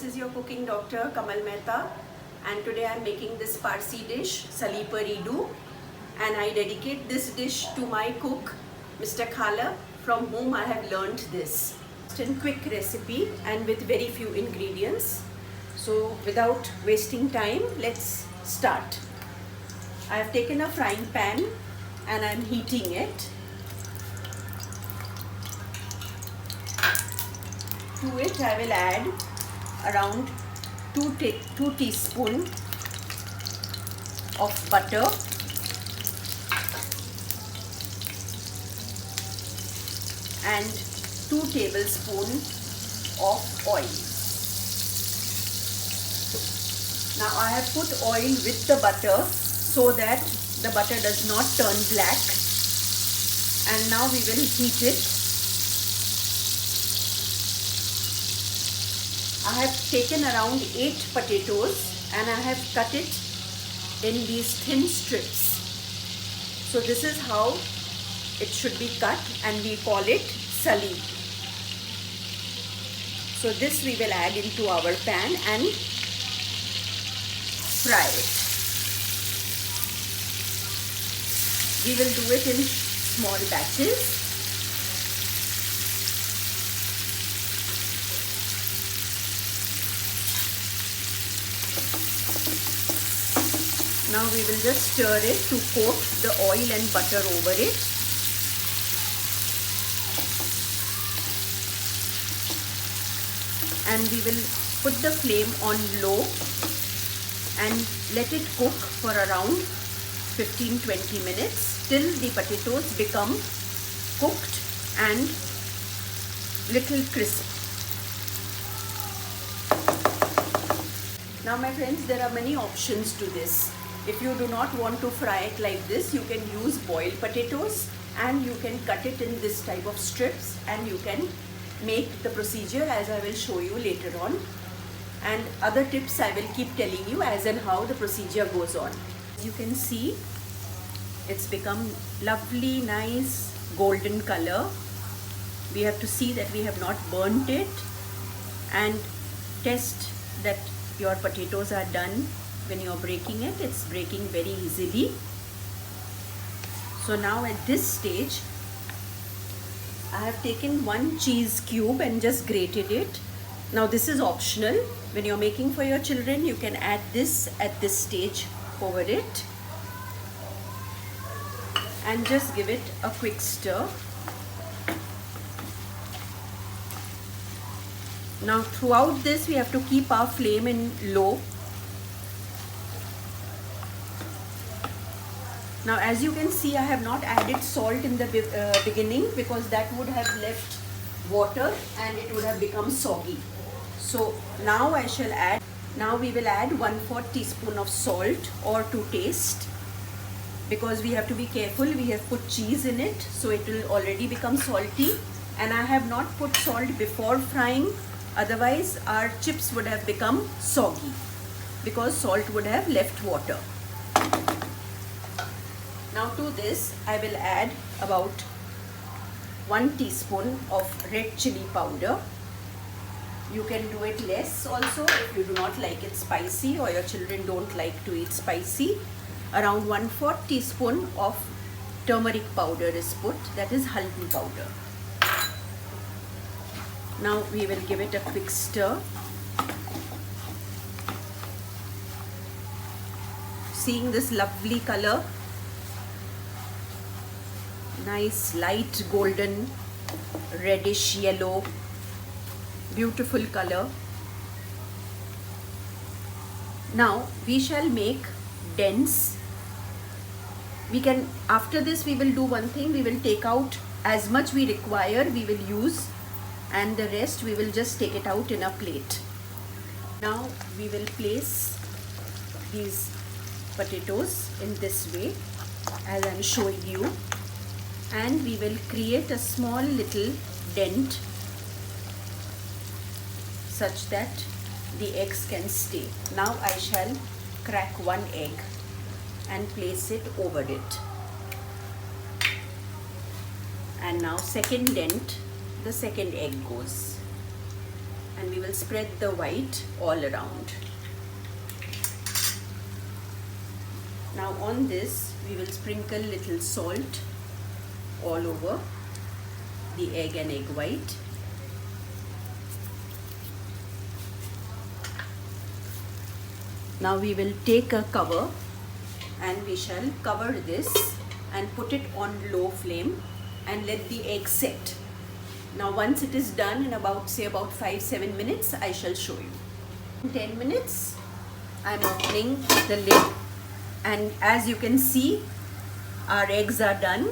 This is your cooking doctor Kamal Mehta, and today I am making this Parsi dish Sali Paridu, and I dedicate this dish to my cook Mr. Khala, from whom I have learned this. Just a quick recipe and with very few ingredients. So without wasting time, let's start. I have taken a frying pan and I am heating it. To it I will add around 2 teaspoons of butter, and 2 tablespoons of oil. Now I have put oil with the butter so that the butter does not turn black, and now we will heat it. I have taken around 8 potatoes and I have cut it in these thin strips. So this is how it should be cut, and we call it sali. So this we will add into our pan and fry it. We will do it in small batches. Now we will just stir it to coat the oil and butter over it. And we will put the flame on low and let it cook for around 15-20 minutes till the potatoes become cooked and little crisp. Now my friends, there are many options to this. If you do not want to fry it like this, you can use boiled potatoes and you can cut it in this type of strips, and you can make the procedure as I will show you later on. And other tips I will keep telling you as and how the procedure goes on. As you can see, it's become lovely, nice golden color. We have to see that we have not burnt it, and test that your potatoes are done. When you are breaking it, it's breaking very easily. So now at this stage, I have taken 1 cheese cube and just grated it. Now this is optional. When you're making for your children, you can add this at this stage over it. And just give it a quick stir. Now throughout this, we have to keep our flame in low. Now as you can see, I have not added salt in the beginning because that would have left water and it would have become soggy. So now I shall add, now we will add 1/4 teaspoon of salt or to taste, because we have to be careful. We have put cheese in it, so it will already become salty, and I have not put salt before frying, otherwise our chips would have become soggy because salt would have left water. Now to this I will add about 1 teaspoon of red chili powder. You can do it less also if you do not like it spicy or your children don't like to eat spicy. Around 1/4 teaspoon of turmeric powder is put, that is haldi powder. Now we will give it a quick stir. Seeing this lovely color, nice light golden reddish yellow, beautiful color. Now we shall make dents. We can, after this we will do one thing, we will take out as much we require, we will use, and the rest we will just take it out in a plate. Now we will place these potatoes in this way as I am showing you, and we will create a small little dent such that the eggs can stay. Now I shall crack 1 egg and place it over it. And now second dent, the second egg goes. and we will spread the white all around. Now on this we will sprinkle little salt all over the egg and egg white. Now we will take a cover and we shall cover this and put it on low flame and let the egg set. Now once it is done in about 5-7 minutes, I shall show you. In 10 minutes I am opening the lid, and as you can see, our eggs are done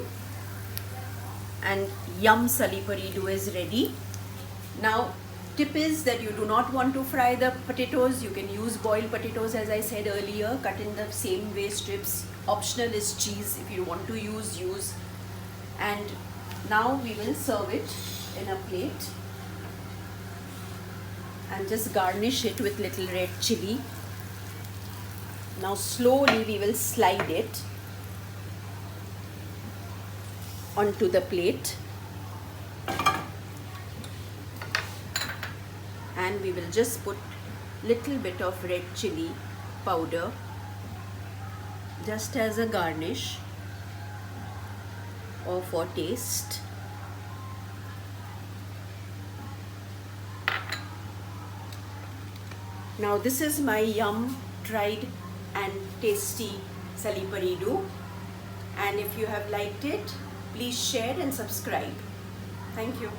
and yum Salli Pari dough is ready. Now tip is that you do not want to fry the potatoes. You can use boiled potatoes, as I said earlier, cut in the same way strips. Optional is cheese, if you want to use. And now we will serve it in a plate and just garnish it with little red chili. Now slowly we will slide it onto the plate, and we will just put little bit of red chili powder just as a garnish or for taste. Now this is my yum, dried and tasty Salli Pari dough, and if you have liked it, please share and subscribe. Thank you.